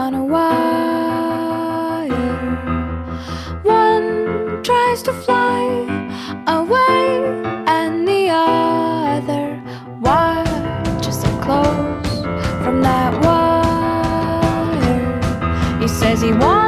on a wire. One tries to fly away, and the other watches it close from that wire. He says he wants